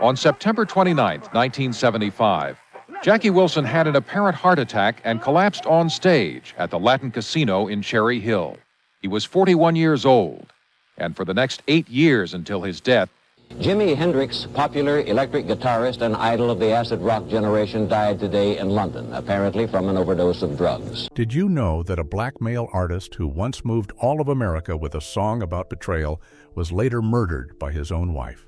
On September 29, 1975, Jackie Wilson had an apparent heart attack and collapsed on stage at the Latin Casino in Cherry Hill. He was 41 years old, and for the next 8 years until his death, Jimi Hendrix, popular electric guitarist and idol of the acid rock generation, died today in London, apparently from an overdose of drugs. Did you know that a black male artist who once moved all of America with a song about betrayal was later murdered by his own wife?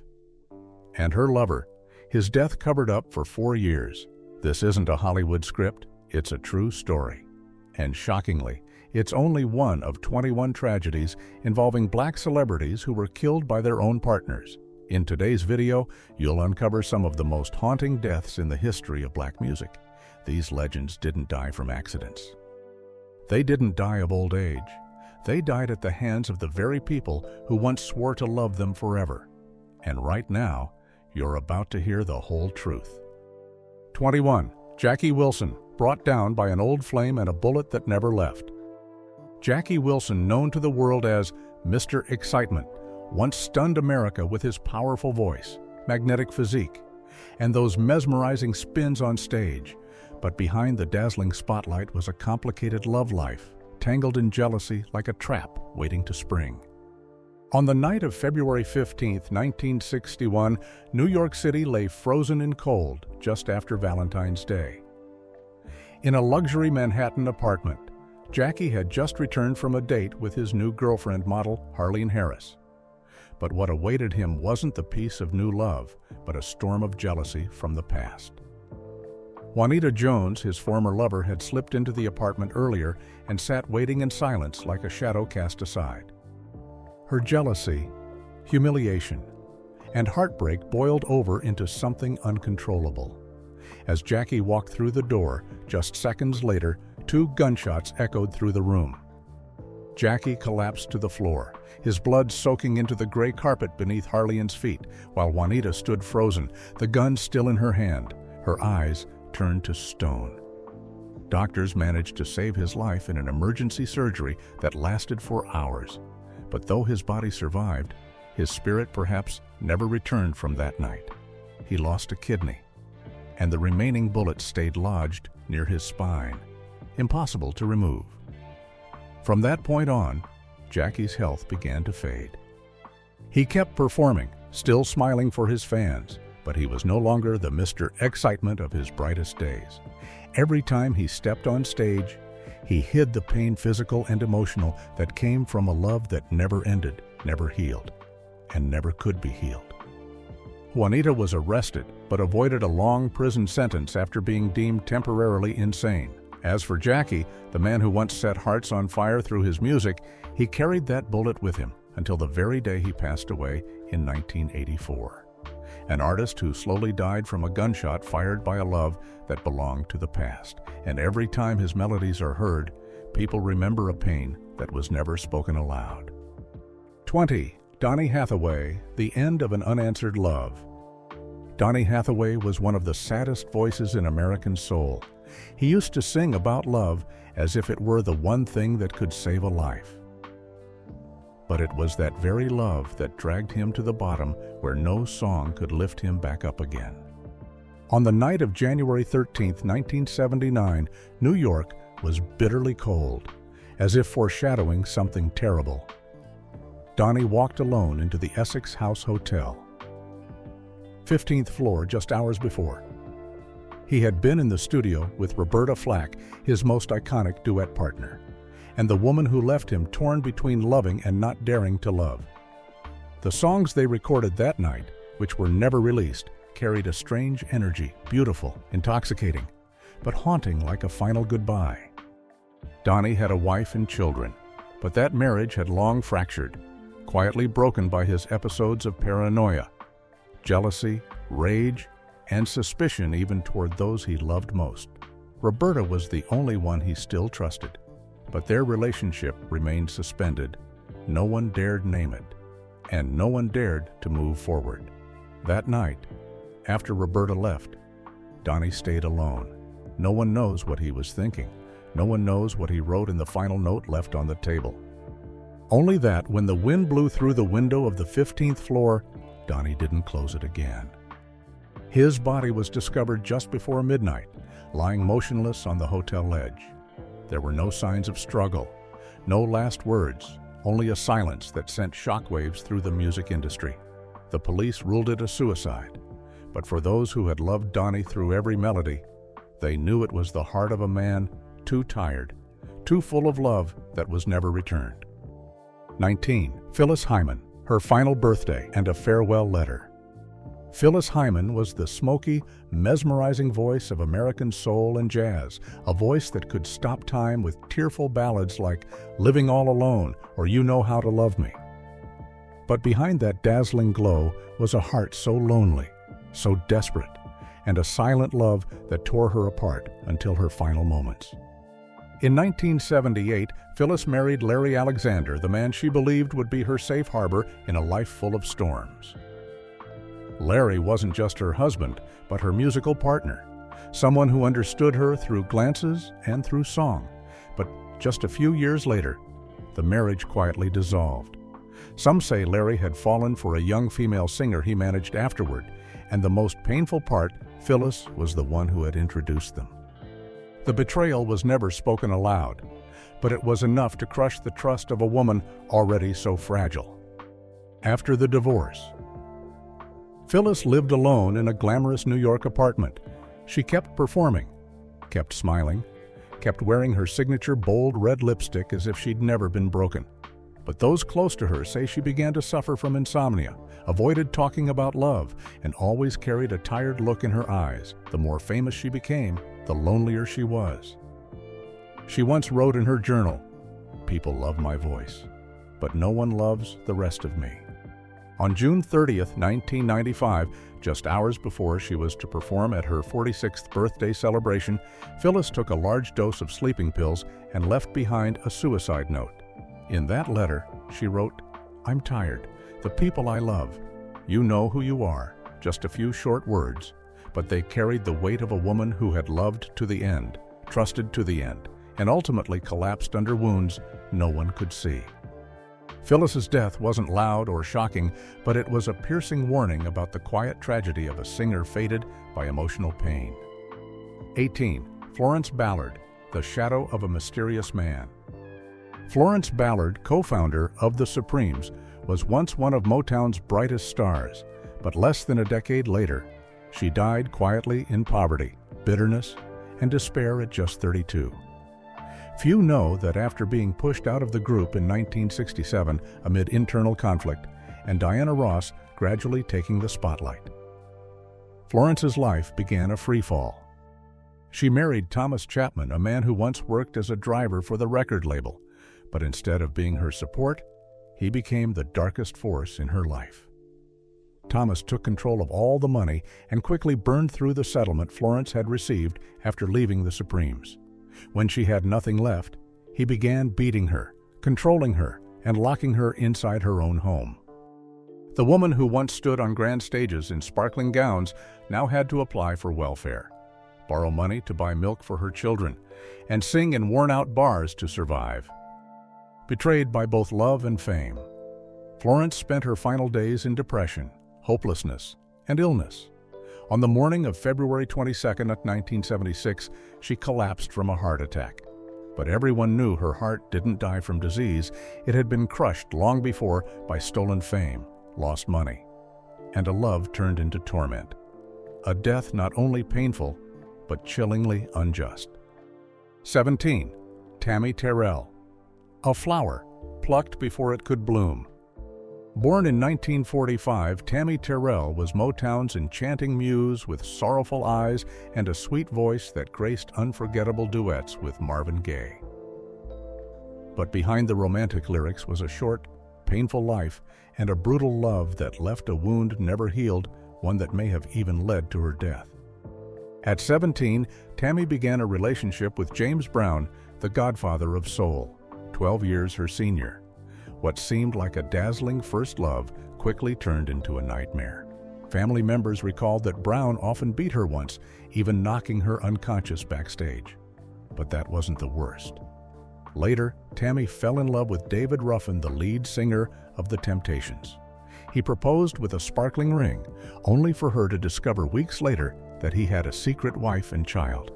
And her lover, his death covered up for 4 years. This isn't a Hollywood script, it's a true story. And shockingly, it's only one of 21 tragedies involving black celebrities who were killed by their own partners. In today's video, you'll uncover some of the most haunting deaths in the history of black music. These legends didn't die from accidents. They didn't die of old age. They died at the hands of the very people who once swore to love them forever. And right now, you're about to hear the whole truth. 21. Jackie Wilson, brought down by an old flame and a bullet that never left. Jackie Wilson, known to the world as Mr. Excitement, once stunned America with his powerful voice, magnetic physique, and those mesmerizing spins on stage. But behind the dazzling spotlight was a complicated love life, tangled in jealousy like a trap waiting to spring. On the night of February 15, 1961, New York City lay frozen in cold just after Valentine's Day. In a luxury Manhattan apartment, Jackie had just returned from a date with his new girlfriend model, Harlene Harris. But what awaited him wasn't the peace of new love, but a storm of jealousy from the past. Juanita Jones, his former lover, had slipped into the apartment earlier and sat waiting in silence like a shadow cast aside. Her jealousy, humiliation, and heartbreak boiled over into something uncontrollable. As Jackie walked through the door, just seconds later, 2 gunshots echoed through the room. Jackie collapsed to the floor, his blood soaking into the gray carpet beneath Harlene's feet, while Juanita stood frozen, the gun still in her hand, her eyes turned to stone. Doctors managed to save his life in an emergency surgery that lasted for hours. But though his body survived, his spirit perhaps never returned from that night. He lost a kidney, and the remaining bullet stayed lodged near his spine, impossible to remove. From that point on, Jackie's health began to fade. He kept performing, still smiling for his fans, but he was no longer the Mr. Excitement of his brightest days. Every time he stepped on stage, he hid the pain, physical and emotional, that came from a love that never ended, never healed, and never could be healed. Juanita was arrested, but avoided a long prison sentence after being deemed temporarily insane. As for Jackie, the man who once set hearts on fire through his music, he carried that bullet with him until the very day he passed away in 1984. An artist who slowly died from a gunshot fired by a love that belonged to the past. And every time his melodies are heard, people remember a pain that was never spoken aloud. 20. Donny Hathaway, The End of an Unanswered Love. Donny Hathaway was one of the saddest voices in American soul. He used to sing about love as if it were the one thing that could save a life. But it was that very love that dragged him to the bottom where no song could lift him back up again. On the night of January 13, 1979, New York was bitterly cold, as if foreshadowing something terrible. Donny walked alone into the Essex House Hotel, 15th floor, just hours before. He had been in the studio with Roberta Flack, his most iconic duet partner, and the woman who left him torn between loving and not daring to love. The songs they recorded that night, which were never released, carried a strange energy, beautiful, intoxicating, but haunting like a final goodbye. Donny had a wife and children, but that marriage had long fractured, quietly broken by his episodes of paranoia, jealousy, rage, and suspicion even toward those he loved most. Roberta was the only one he still trusted, but their relationship remained suspended. No one dared name it, and no one dared to move forward. That night, after Roberta left, Donny stayed alone. No one knows what he was thinking. No one knows what he wrote in the final note left on the table. Only that when the wind blew through the window of the 15th floor, Donny didn't close it again. His body was discovered just before midnight, lying motionless on the hotel ledge. There were no signs of struggle, no last words, only a silence that sent shockwaves through the music industry. The police ruled it a suicide, but for those who had loved Donnie through every melody, they knew it was the heart of a man too tired, too full of love that was never returned. 19. Phyllis Hyman, her final birthday and a farewell letter. Phyllis Hyman was the smoky, mesmerizing voice of American soul and jazz, a voice that could stop time with tearful ballads like Living All Alone or You Know How to Love Me. But behind that dazzling glow was a heart so lonely, so desperate, and a silent love that tore her apart until her final moments. In 1978, Phyllis married Larry Alexander, the man she believed would be her safe harbor in a life full of storms. Larry wasn't just her husband, but her musical partner, someone who understood her through glances and through song. But just a few years later, the marriage quietly dissolved. Some say Larry had fallen for a young female singer he managed afterward, and the most painful part, Phyllis was the one who had introduced them. The betrayal was never spoken aloud, but it was enough to crush the trust of a woman already so fragile. After the divorce, Phyllis lived alone in a glamorous New York apartment. She kept performing, kept smiling, kept wearing her signature bold red lipstick as if she'd never been broken. But those close to her say she began to suffer from insomnia, avoided talking about love, and always carried a tired look in her eyes. The more famous she became, the lonelier she was. She once wrote in her journal, "People love my voice, but no one loves the rest of me." On June 30th, 1995, just hours before she was to perform at her 46th birthday celebration, Phyllis took a large dose of sleeping pills and left behind a suicide note. In that letter, she wrote, "I'm tired. The people I love. You know who you are." Just a few short words, but they carried the weight of a woman who had loved to the end, trusted to the end, and ultimately collapsed under wounds no one could see. Phyllis's death wasn't loud or shocking, but it was a piercing warning about the quiet tragedy of a singer fated by emotional pain. 18. Florence Ballard, the shadow of a mysterious man. Florence Ballard, co-founder of the Supremes, was once one of Motown's brightest stars, but less than a decade later, she died quietly in poverty, bitterness, and despair at just 32. Few know that after being pushed out of the group in 1967 amid internal conflict, and Diana Ross gradually taking the spotlight, Florence's life began a free fall. She married Thomas Chapman, a man who once worked as a driver for the record label, but instead of being her support, he became the darkest force in her life. Thomas took control of all the money and quickly burned through the settlement Florence had received after leaving the Supremes. When she had nothing left, he began beating her, controlling her, and locking her inside her own home. The woman who once stood on grand stages in sparkling gowns now had to apply for welfare, borrow money to buy milk for her children, and sing in worn-out bars to survive. Betrayed by both love and fame, Florence spent her final days in depression, hopelessness, and illness. On the morning of February 22nd, 1976, she collapsed from a heart attack. But everyone knew her heart didn't die from disease. It had been crushed long before by stolen fame, lost money, and a love turned into torment. A death not only painful, but chillingly unjust. 17. Tammy Terrell, a flower plucked before it could bloom. Born in 1945, Tammy Terrell was Motown's enchanting muse with sorrowful eyes and a sweet voice that graced unforgettable duets with Marvin Gaye. But behind the romantic lyrics was a short, painful life and a brutal love that left a wound never healed, one that may have even led to her death. At 17, Tammy began a relationship with James Brown, the godfather of soul, 12 years her senior. What seemed like a dazzling first love quickly turned into a nightmare. Family members recalled that Brown often beat her once, even knocking her unconscious backstage. But that wasn't the worst. Later, Tammy fell in love with David Ruffin, the lead singer of The Temptations. He proposed with a sparkling ring, only for her to discover weeks later that he had a secret wife and child.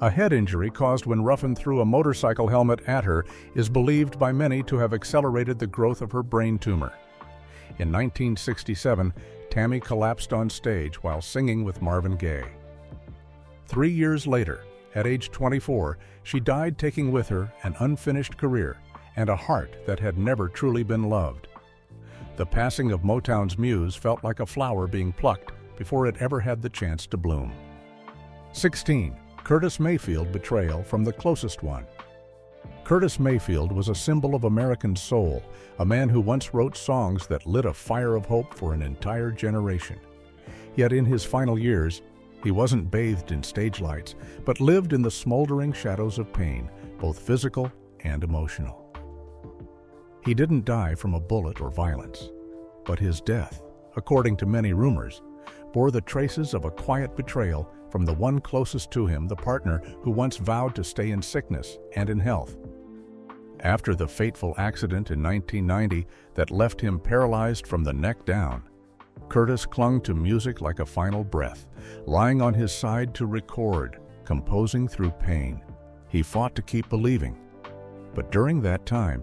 A head injury caused when Ruffin threw a motorcycle helmet at her is believed by many to have accelerated the growth of her brain tumor. In 1967, Tammy collapsed on stage while singing with Marvin Gaye. 3 years later, at age 24, she died, taking with her an unfinished career and a heart that had never truly been loved. The passing of Motown's muse felt like a flower being plucked before it ever had the chance to bloom. 16. Curtis Mayfield betrayal from the closest one. Curtis Mayfield was a symbol of American soul, a man who once wrote songs that lit a fire of hope for an entire generation. Yet in his final years, he wasn't bathed in stage lights, but lived in the smoldering shadows of pain, both physical and emotional. He didn't die from a bullet or violence, but his death, according to many rumors, bore the traces of a quiet betrayal from the one closest to him, the partner who once vowed to stay in sickness and in health. After the fateful accident in 1990 that left him paralyzed from the neck down, Curtis clung to music like a final breath, lying on his side to record, composing through pain. He fought to keep believing. But during that time,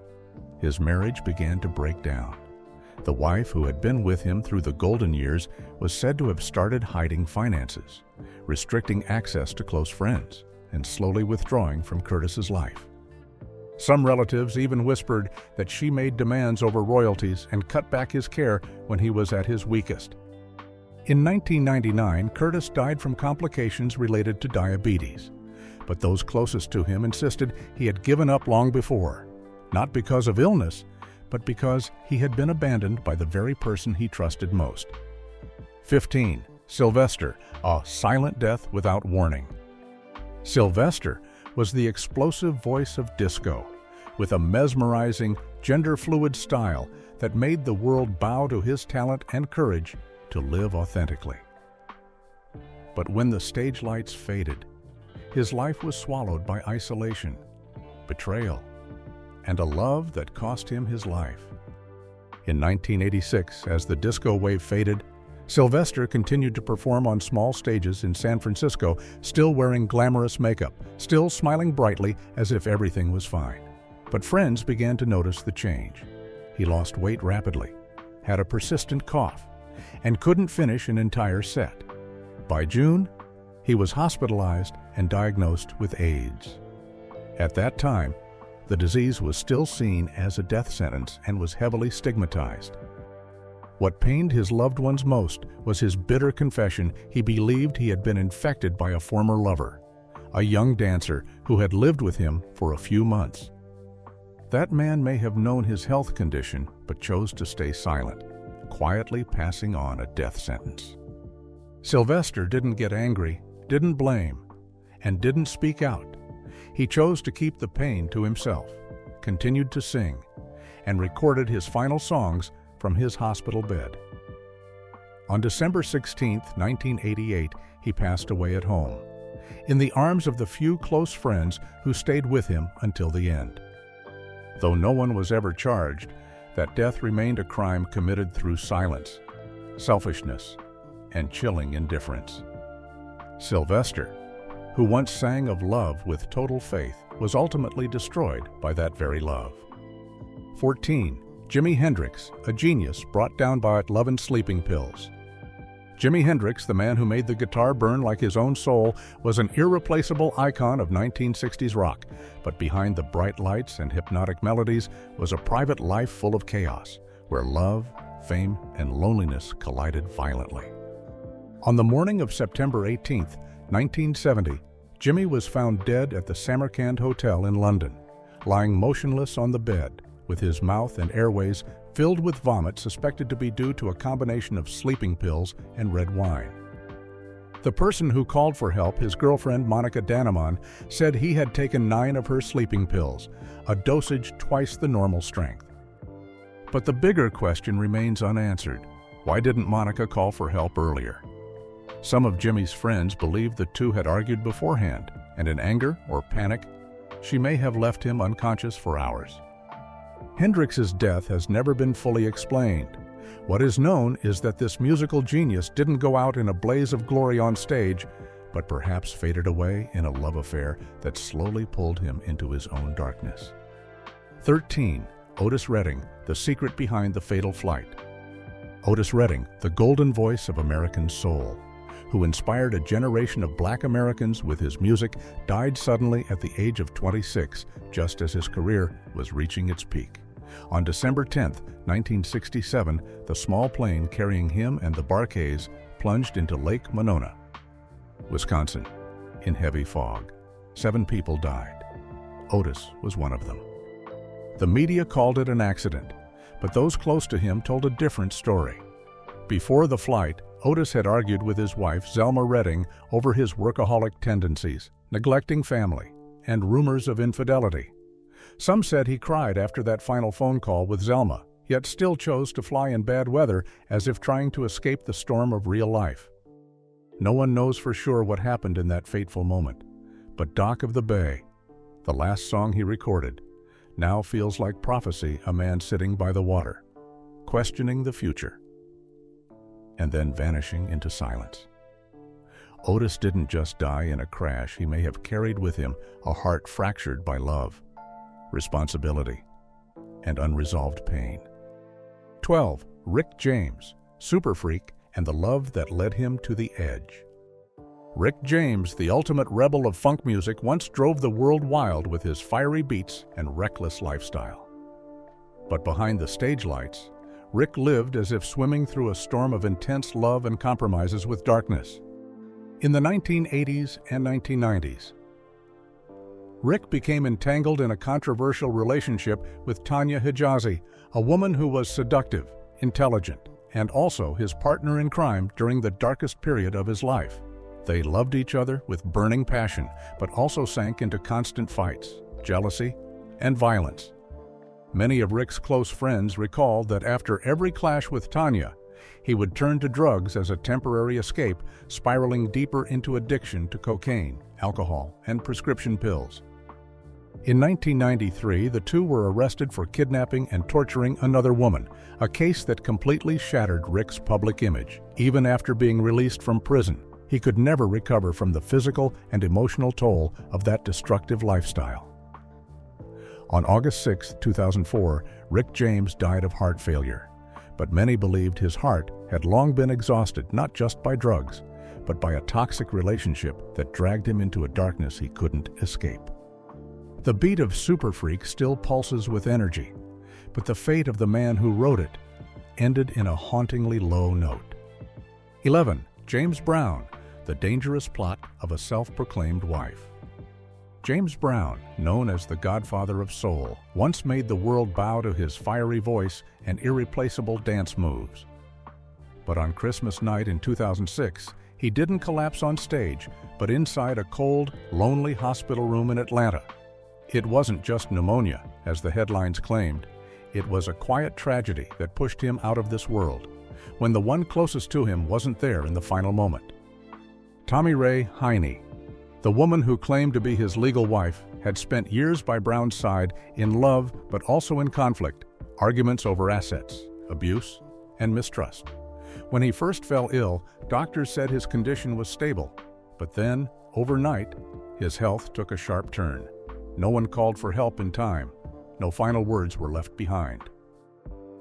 his marriage began to break down. The wife who had been with him through the golden years was said to have started hiding finances, restricting access to close friends, and slowly withdrawing from Curtis's life. Some relatives even whispered that she made demands over royalties and cut back his care when he was at his weakest. In 1999, Curtis died from complications related to diabetes, but those closest to him insisted he had given up long before, not because of illness, but because he had been abandoned by the very person he trusted most. 15. Sylvester, a silent death without warning. Sylvester was the explosive voice of disco, with a mesmerizing, gender-fluid style that made the world bow to his talent and courage to live authentically. But when the stage lights faded, his life was swallowed by isolation, betrayal, and a love that cost him his life. In 1986, as the disco wave faded, Sylvester continued to perform on small stages in San Francisco, still wearing glamorous makeup, still smiling brightly as if everything was fine. But friends began to notice the change. He lost weight rapidly, had a persistent cough, and couldn't finish an entire set. By June, he was hospitalized and diagnosed with AIDS. At that time, the disease was still seen as a death sentence and was heavily stigmatized. What pained his loved ones most was his bitter confession he believed he had been infected by a former lover, a young dancer who had lived with him for a few months. That man may have known his health condition, but chose to stay silent, quietly passing on a death sentence. Sylvester didn't get angry, didn't blame, and didn't speak out. He chose to keep the pain to himself, continued to sing, and recorded his final songs from his hospital bed. On December 16, 1988, he passed away at home, in the arms of the few close friends who stayed with him until the end. Though no one was ever charged, that death remained a crime committed through silence, selfishness, and chilling indifference. Sylvester, who once sang of love with total faith, was ultimately destroyed by that very love. 14. Jimi Hendrix, a genius brought down by love and sleeping pills. Jimi Hendrix, the man who made the guitar burn like his own soul, was an irreplaceable icon of 1960s rock, but behind the bright lights and hypnotic melodies was a private life full of chaos, where love, fame, and loneliness collided violently. On the morning of September 18, 1970, Jimi was found dead at the Samarkand Hotel in London, lying motionless on the bed, with his mouth and airways filled with vomit suspected to be due to a combination of sleeping pills and red wine. The person who called for help, his girlfriend Monica Daneman, said he had taken 9 of her sleeping pills, a dosage twice the normal strength. But the bigger question remains unanswered. Why didn't Monica call for help earlier? Some of Jimi's friends believed the two had argued beforehand, and in anger or panic, she may have left him unconscious for hours. Hendrix's death has never been fully explained, What is known is that this musical genius didn't go out in a blaze of glory on stage, but perhaps faded away in a love affair that slowly pulled him into his own darkness. 13. Otis Redding, the secret behind the fatal flight. Otis Redding, the golden voice of American soul, who inspired a generation of Black Americans with his music, died suddenly at the age of 26, just as his career was reaching its peak. On December 10, 1967, the small plane carrying him and the Barkays plunged into Lake Monona, Wisconsin, in heavy fog. 7 people died. Otis was one of them. The media called it an accident, but those close to him told a different story. Before the flight, Otis had argued with his wife, Zelma Redding, over his workaholic tendencies, neglecting family, and rumors of infidelity. Some said he cried after that final phone call with Zelma, yet still chose to fly in bad weather as if trying to escape the storm of real life. No one knows for sure what happened in that fateful moment, but Dock of the Bay, the last song he recorded, now feels like prophecy, a man sitting by the water, questioning the future, and then vanishing into silence. Otis didn't just die in a crash. He may have carried with him a heart fractured by love, responsibility, and unresolved pain. 12. Rick James, super freak, and the love that led him to the edge. Rick James, the ultimate rebel of funk music, once drove the world wild with his fiery beats and reckless lifestyle. But behind the stage lights, Rick lived as if swimming through a storm of intense love and compromises with darkness. In the 1980s and 1990s, Rick became entangled in a controversial relationship with Tanya Hijazi, a woman who was seductive, intelligent, and also his partner in crime during the darkest period of his life. They loved each other with burning passion, but also sank into constant fights, jealousy, and violence. Many of Rick's close friends recalled that after every clash with Tanya, he would turn to drugs as a temporary escape, spiraling deeper into addiction to cocaine, alcohol, and prescription pills. In 1993, the two were arrested for kidnapping and torturing another woman, a case that completely shattered Rick's public image. Even after being released from prison, he could never recover from the physical and emotional toll of that destructive lifestyle. On August 6, 2004, Rick James died of heart failure, but many believed his heart had long been exhausted not just by drugs, but by a toxic relationship that dragged him into a darkness he couldn't escape. The beat of Super Freak still pulses with energy, but the fate of the man who wrote it ended in a hauntingly low note. 11. James Brown, the dangerous plot of a self-proclaimed wife. James Brown, known as the Godfather of Soul, once made the world bow to his fiery voice and irreplaceable dance moves. But on Christmas night in 2006, he didn't collapse on stage, but inside a cold, lonely hospital room in Atlanta. It wasn't just pneumonia, as the headlines claimed. It was a quiet tragedy that pushed him out of this world, when the one closest to him wasn't there in the final moment. Tommy Ray Heine, the woman who claimed to be his legal wife, had spent years by Brown's side in love but also in conflict, arguments over assets, abuse, and mistrust. When he first fell ill, doctors said his condition was stable, but then, overnight, his health took a sharp turn. No one called for help in time. No final words were left behind.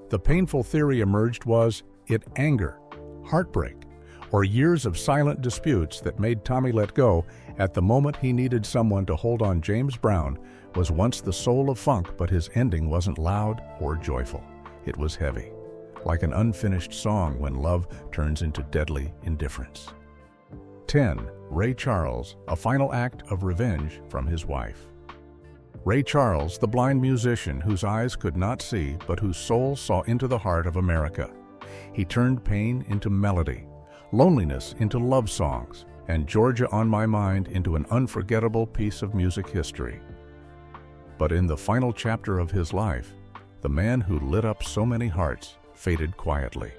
The painful theory emerged was it anger, heartbreak, or years of silent disputes that made Tommy let go at the moment he needed someone to hold on. James Brown was once the soul of funk, but his ending wasn't loud or joyful. It was heavy, like an unfinished song when love turns into deadly indifference. 10. Ray Charles, a final act of revenge from his wife. Ray Charles, the blind musician whose eyes could not see but whose soul saw into the heart of America. He turned pain into melody, loneliness into love songs, and Georgia on My Mind into an unforgettable piece of music history. But in the final chapter of his life, the man who lit up so many hearts faded quietly,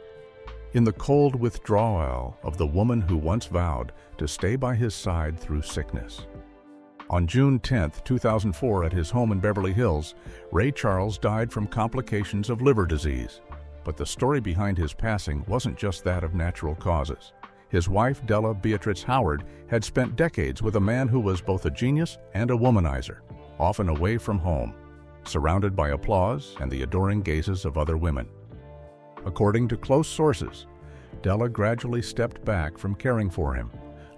in the cold withdrawal of the woman who once vowed to stay by his side through sickness. On June 10, 2004, at his home in Beverly Hills, Ray Charles died from complications of liver disease. But the story behind his passing wasn't just that of natural causes. His wife, Della Beatrice Howard, had spent decades with a man who was both a genius and a womanizer, often away from home, surrounded by applause and the adoring gazes of other women. According to close sources, Della gradually stepped back from caring for him,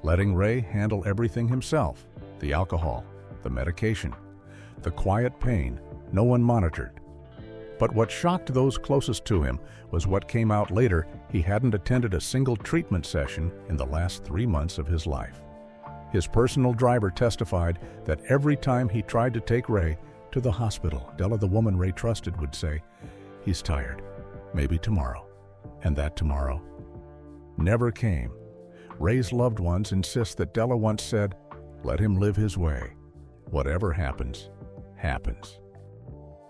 letting Ray handle everything himself: the alcohol, the medication, the quiet pain no one monitored. But what shocked those closest to him was what came out later: he hadn't attended a single treatment session in the last 3 months of his life. His personal driver testified that every time he tried to take Ray to the hospital, Della, the woman Ray trusted, would say, "He's tired, maybe tomorrow," and that tomorrow never came. Ray's loved ones insist that Della once said, "Let him live his way. Whatever happens, happens."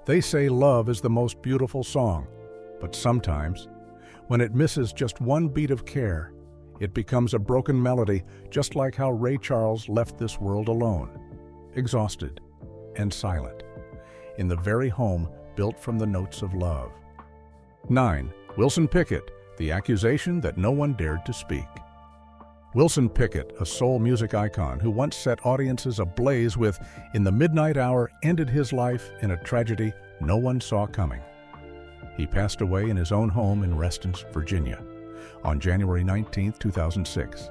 They say love is the most beautiful song, but sometimes, when it misses just one beat of care, it becomes a broken melody, just like how Ray Charles left this world alone, exhausted and silent, in the very home built from the notes of love. 9. Wilson Pickett, the accusation that no one dared to speak. Wilson Pickett, a soul music icon who once set audiences ablaze with "In the Midnight Hour," ended his life in a tragedy no one saw coming. He passed away in his own home in Reston, Virginia, on January 19, 2006.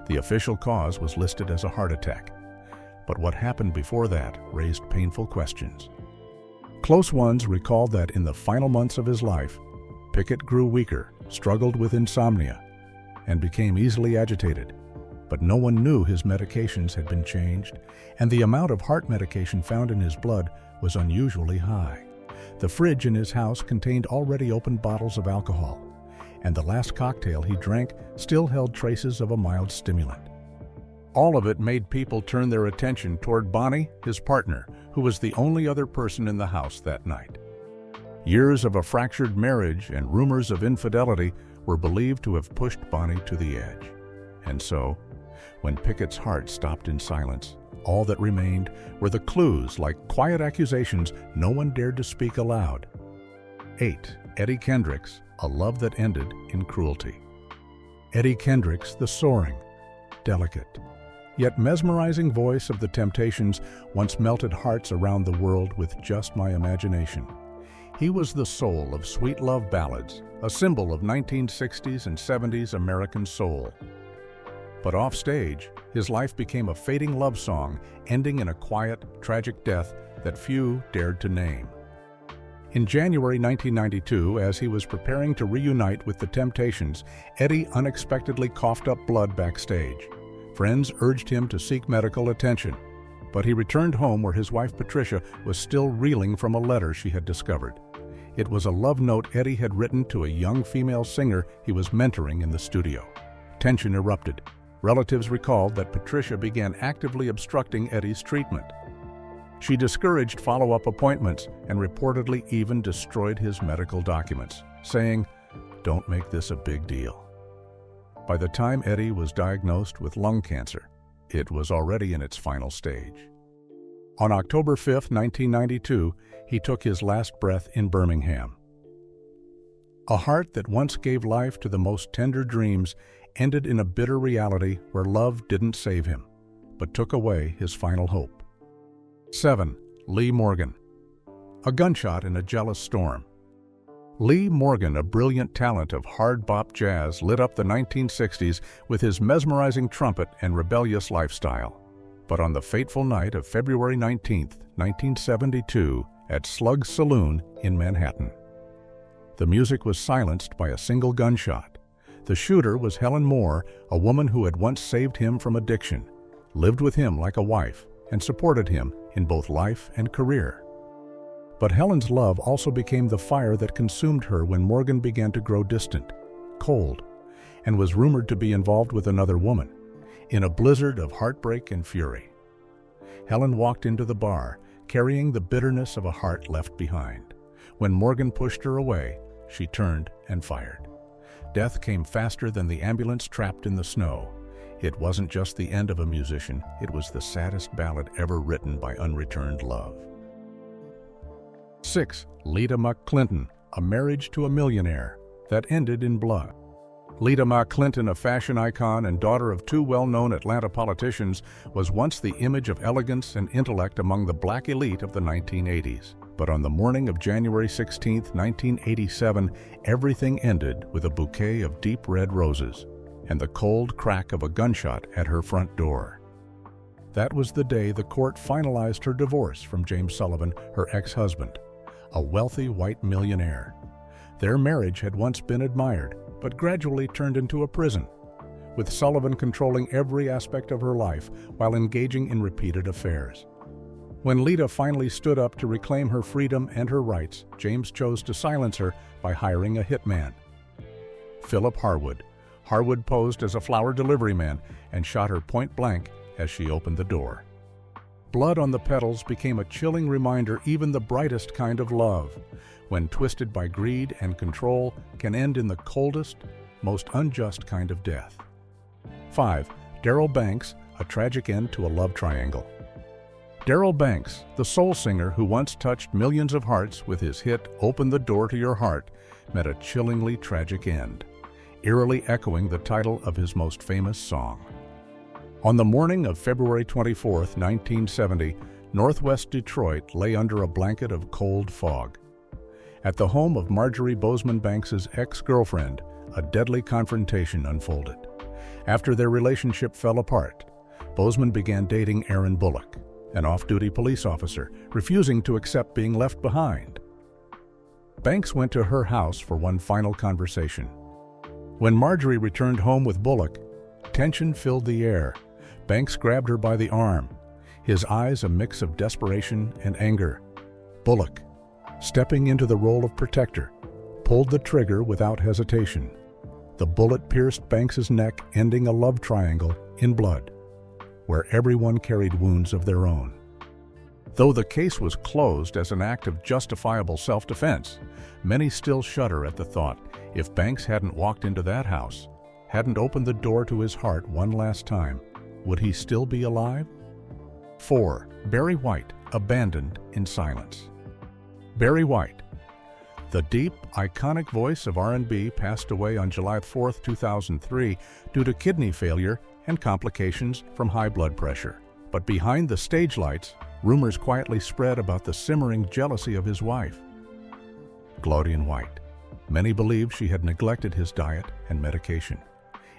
The official cause was listed as a heart attack, but what happened before that raised painful questions. Close ones recalled that in the final months of his life, Pickett grew weaker, struggled with insomnia, and became easily agitated. But no one knew his medications had been changed, and the amount of heart medication found in his blood was unusually high. The fridge in his house contained already opened bottles of alcohol, and the last cocktail he drank still held traces of a mild stimulant. All of it made people turn their attention toward Bonnie, his partner, who was the only other person in the house that night. Years of a fractured marriage and rumors of infidelity were believed to have pushed Bonnie to the edge. And so, when Pickett's heart stopped in silence, all that remained were the clues, like quiet accusations no one dared to speak aloud. 8. Eddie Kendricks, a love that ended in cruelty. Eddie Kendricks, the soaring, delicate, yet mesmerizing voice of the Temptations, once melted hearts around the world with "Just My Imagination." He was the soul of sweet love ballads, a symbol of 1960s and 70s American soul. But off stage, his life became a fading love song, ending in a quiet, tragic death that few dared to name. In January 1992, as he was preparing to reunite with the Temptations, Eddie unexpectedly coughed up blood backstage. Friends urged him to seek medical attention, but he returned home where his wife Patricia was still reeling from a letter she had discovered. It was a love note Eddie had written to a young female singer he was mentoring in the studio. Tension erupted. Relatives recalled that Patricia began actively obstructing Eddie's treatment. She discouraged follow-up appointments and reportedly even destroyed his medical documents, saying, "Don't make this a big deal." By the time Eddie was diagnosed with lung cancer, it was already in its final stage. On October 5, 1992, he took his last breath in Birmingham. A heart that once gave life to the most tender dreams ended in a bitter reality where love didn't save him, but took away his final hope. 7. Lee Morgan. A gunshot in a jealous storm. Lee Morgan, a brilliant talent of hard bop jazz, lit up the 1960s with his mesmerizing trumpet and rebellious lifestyle. But on the fateful night of February 19, 1972, at Slug's Saloon in Manhattan, the music was silenced by a single gunshot. The shooter was Helen Moore, a woman who had once saved him from addiction, lived with him like a wife, and supported him in both life and career. But Helen's love also became the fire that consumed her when Morgan began to grow distant, cold, and was rumored to be involved with another woman, in a blizzard of heartbreak and fury. Helen walked into the bar, carrying the bitterness of a heart left behind. When Morgan pushed her away, she turned and fired. Death came faster than the ambulance trapped in the snow. It wasn't just the end of a musician, it was the saddest ballad ever written by unreturned love. 6. Lita McClinton, a marriage to a millionaire that ended in blood. Lita Ma Clinton, a fashion icon and daughter of two well-known Atlanta politicians, was once the image of elegance and intellect among the black elite of the 1980s. But on the morning of January 16, 1987, everything ended with a bouquet of deep red roses and the cold crack of a gunshot at her front door. That was the day the court finalized her divorce from James Sullivan, her ex-husband, a wealthy white millionaire. Their marriage had once been admired, but gradually turned into a prison, with Sullivan controlling every aspect of her life while engaging in repeated affairs. When Lita finally stood up to reclaim her freedom and her rights, James chose to silence her by hiring a hitman. Philip Harwood. Harwood posed as a flower delivery man and shot her point blank as she opened the door. Blood on the petals became a chilling reminder even the brightest kind of love, when twisted by greed and control, can end in the coldest, most unjust kind of death. 5. Darryl Banks, a tragic end to a love triangle. Darryl Banks, the soul singer who once touched millions of hearts with his hit "Open the Door to Your Heart," met a chillingly tragic end, eerily echoing the title of his most famous song. On the morning of February 24, 1970, northwest Detroit lay under a blanket of cold fog. At the home of Marjorie Bozeman Banks's ex-girlfriend, a deadly confrontation unfolded. After their relationship fell apart, Bozeman began dating Aaron Bullock, an off-duty police officer, refusing to accept being left behind. Banks went to her house for one final conversation. When Marjorie returned home with Bullock, tension filled the air. Banks grabbed her by the arm, his eyes a mix of desperation and anger. Bullock, stepping into the role of protector, pulled the trigger without hesitation. The bullet pierced Banks's neck, ending a love triangle in blood, where everyone carried wounds of their own. Though the case was closed as an act of justifiable self-defense, many still shudder at the thought, if Banks hadn't walked into that house, hadn't opened the door to his heart one last time, would he still be alive? 4. Barry White, abandoned in silence. Barry White, the deep, iconic voice of R&B, passed away on July 4, 2003 due to kidney failure and complications from high blood pressure. But behind the stage lights, rumors quietly spread about the simmering jealousy of his wife, Claudine White. Many believed she had neglected his diet and medication,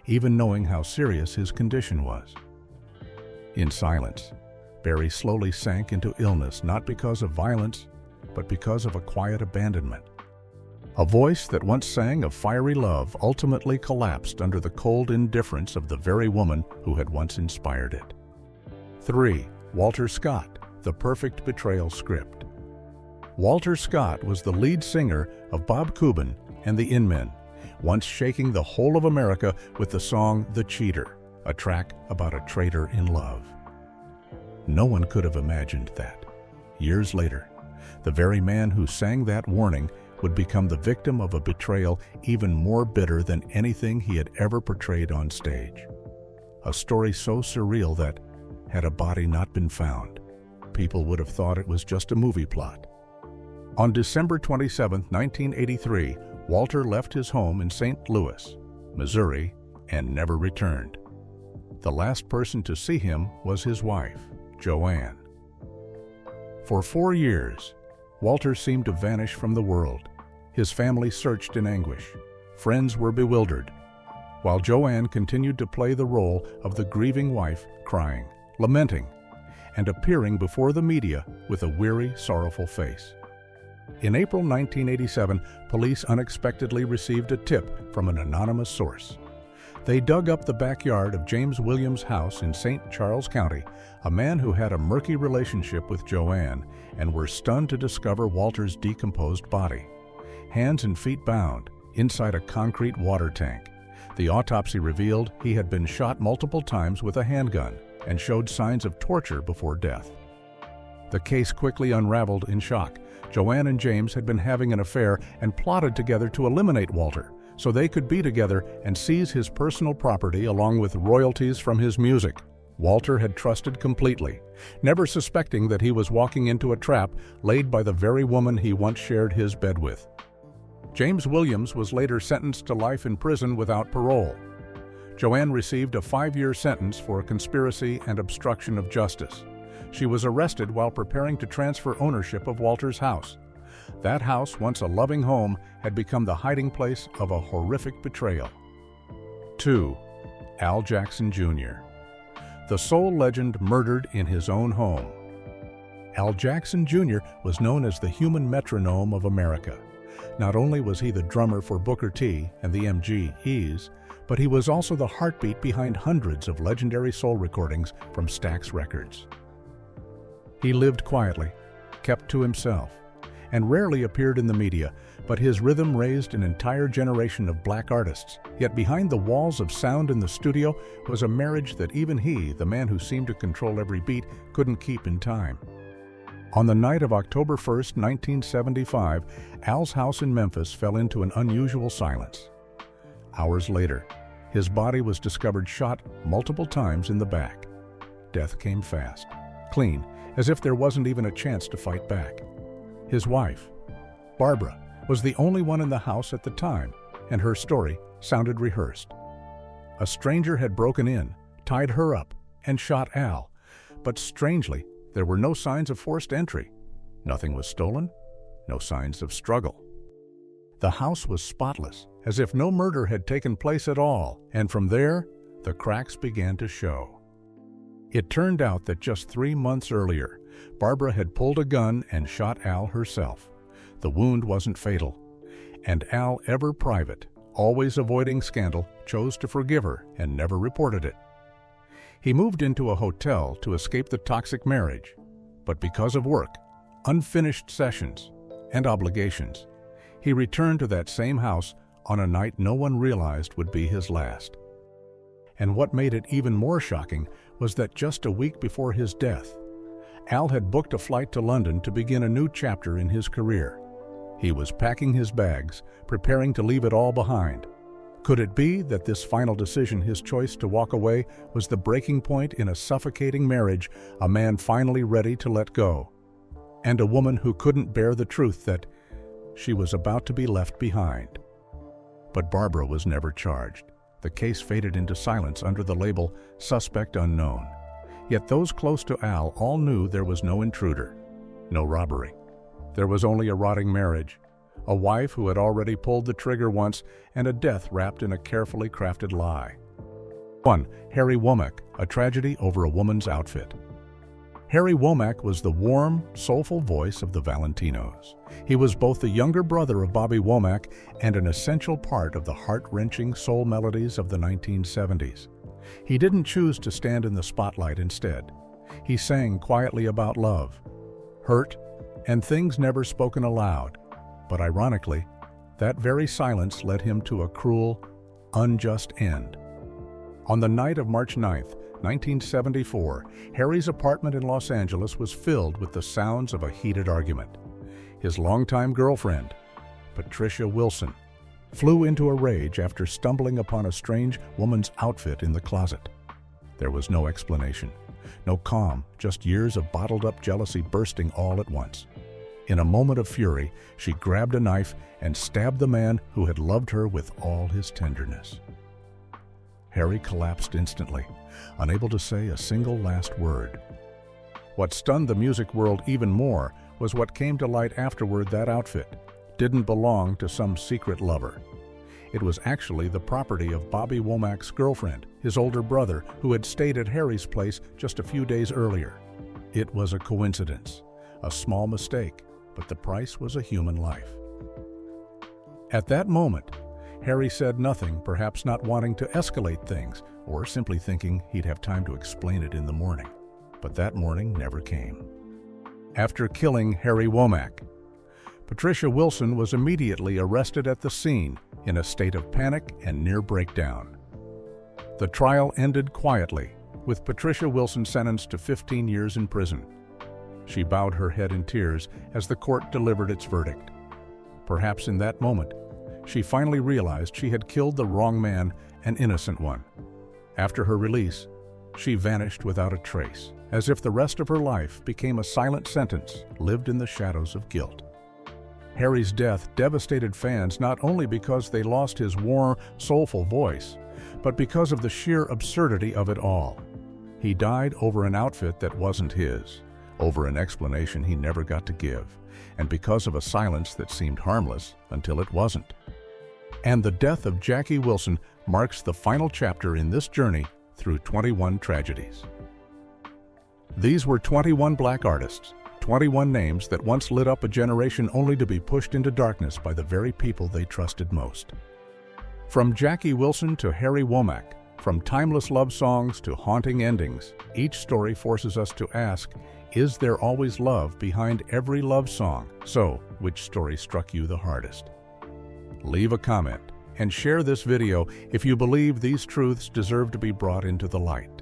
even knowing how serious his condition was. In silence, Barry slowly sank into illness, not because of violence, but because of a quiet abandonment. A voice that once sang of fiery love ultimately collapsed under the cold indifference of the very woman who had once inspired it. 3. Walter Scott, the perfect betrayal script. Walter Scott was the lead singer of Bob Cuban and the In-Men, once shaking the whole of America with the song "The Cheater," a track about a traitor in love. No one could have imagined that, years later, the very man who sang that warning would become the victim of a betrayal even more bitter than anything he had ever portrayed on stage. A story so surreal that, had a body not been found, people would have thought it was just a movie plot. On December 27, 1983, Walter left his home in St. Louis, Missouri, and never returned. The last person to see him was his wife, Joanne. For 4 years, Walter seemed to vanish from the world. His family searched in anguish. Friends were bewildered, while Joanne continued to play the role of the grieving wife, crying, lamenting, and appearing before the media with a weary, sorrowful face. In April 1987, police unexpectedly received a tip from an anonymous source. They dug up the backyard of James Williams' house in St. Charles County, a man who had a murky relationship with Joanne, and were stunned to discover Walter's decomposed body. Hands and feet bound, inside a concrete water tank. The autopsy revealed he had been shot multiple times with a handgun and showed signs of torture before death. The case quickly unraveled in shock. Joanne and James had been having an affair and plotted together to eliminate Walter so they could be together and seize his personal property along with royalties from his music. Walter had trusted completely, never suspecting that he was walking into a trap laid by the very woman he once shared his bed with. James Williams was later sentenced to life in prison without parole. Joanne received a 5-year sentence for conspiracy and obstruction of justice. She was arrested while preparing to transfer ownership of Walter's house. That house, once a loving home, had become the hiding place of a horrific betrayal. 2. Al Jackson Jr. The soul legend murdered in his own home. Al Jackson Jr. was known as the human metronome of America. Not only was he the drummer for Booker T and the MGs, but he was also the heartbeat behind hundreds of legendary soul recordings from Stax Records. He lived quietly, kept to himself, and rarely appeared in the media, but his rhythm raised an entire generation of black artists. Yet behind the walls of sound in the studio was a marriage that even he, the man who seemed to control every beat, couldn't keep in time. On the night of October 1st, 1975, Al's house in Memphis fell into an unusual silence. Hours later, his body was discovered shot multiple times in the back. Death came fast, clean, as if there wasn't even a chance to fight back. His wife, Barbara, was the only one in the house at the time, and her story sounded rehearsed. A stranger had broken in, tied her up, and shot Al, but strangely, there were no signs of forced entry. Nothing was stolen, no signs of struggle. The house was spotless, as if no murder had taken place at all, and from there, the cracks began to show. It turned out that just 3 months earlier, Barbara had pulled a gun and shot Al herself. The wound wasn't fatal, and Al, ever private, always avoiding scandal, chose to forgive her and never reported it. He moved into a hotel to escape the toxic marriage, but because of work, unfinished sessions, and obligations, he returned to that same house on a night no one realized would be his last. And what made it even more shocking was that just a week before his death, Al had booked a flight to London to begin a new chapter in his career. He was packing his bags, preparing to leave it all behind. Could it be that this final decision, his choice to walk away, was the breaking point in a suffocating marriage, a man finally ready to let go, and a woman who couldn't bear the truth that she was about to be left behind? But Barbara was never charged. The case faded into silence under the label Suspect Unknown. Yet those close to Al all knew there was no intruder, no robbery. There was only a rotting marriage, a wife who had already pulled the trigger once, and a death wrapped in a carefully crafted lie. 1. Harry Womack, a tragedy over a woman's outfit. Harry Womack was the warm, soulful voice of the Valentinos. He was both the younger brother of Bobby Womack and an essential part of the heart-wrenching soul melodies of the 1970s. He didn't choose to stand in the spotlight instead. He sang quietly about love, hurt, and things never spoken aloud. But ironically, that very silence led him to a cruel, unjust end. On the night of March 9, 1974, Harry's apartment in Los Angeles was filled with the sounds of a heated argument. His longtime girlfriend, Patricia Wilson, flew into a rage after stumbling upon a strange woman's outfit in the closet. There was no explanation, no calm, just years of bottled-up jealousy bursting all at once. In a moment of fury, she grabbed a knife and stabbed the man who had loved her with all his tenderness. Harry collapsed instantly, unable to say a single last word. What stunned the music world even more was what came to light afterward. That outfit didn't belong to some secret lover. It was actually the property of Bobby Womack's girlfriend, his older brother, who had stayed at Harry's place just a few days earlier. It was a coincidence, a small mistake, but the price was a human life. At that moment, Harry said nothing, perhaps not wanting to escalate things, or simply thinking he'd have time to explain it in the morning. But that morning never came. After killing Harry Womack, Patricia Wilson was immediately arrested at the scene in a state of panic and near breakdown. The trial ended quietly, with Patricia Wilson sentenced to 15 years in prison. She bowed her head in tears as the court delivered its verdict. Perhaps in that moment, she finally realized she had killed the wrong man, an innocent one. After her release, she vanished without a trace, as if the rest of her life became a silent sentence lived in the shadows of guilt. Harry's death devastated fans not only because they lost his warm, soulful voice, but because of the sheer absurdity of it all. He died over an outfit that wasn't his, over an explanation he never got to give, and because of a silence that seemed harmless until it wasn't. And the death of Jackie Wilson marks the final chapter in this journey through 21 tragedies. These were 21 black artists, 21 names that once lit up a generation only to be pushed into darkness by the very people they trusted most. From Jackie Wilson to Harry Womack, from timeless love songs to haunting endings, each story forces us to ask, is there always love behind every love song? So, which story struck you the hardest? Leave a comment and share this video if you believe these truths deserve to be brought into the light.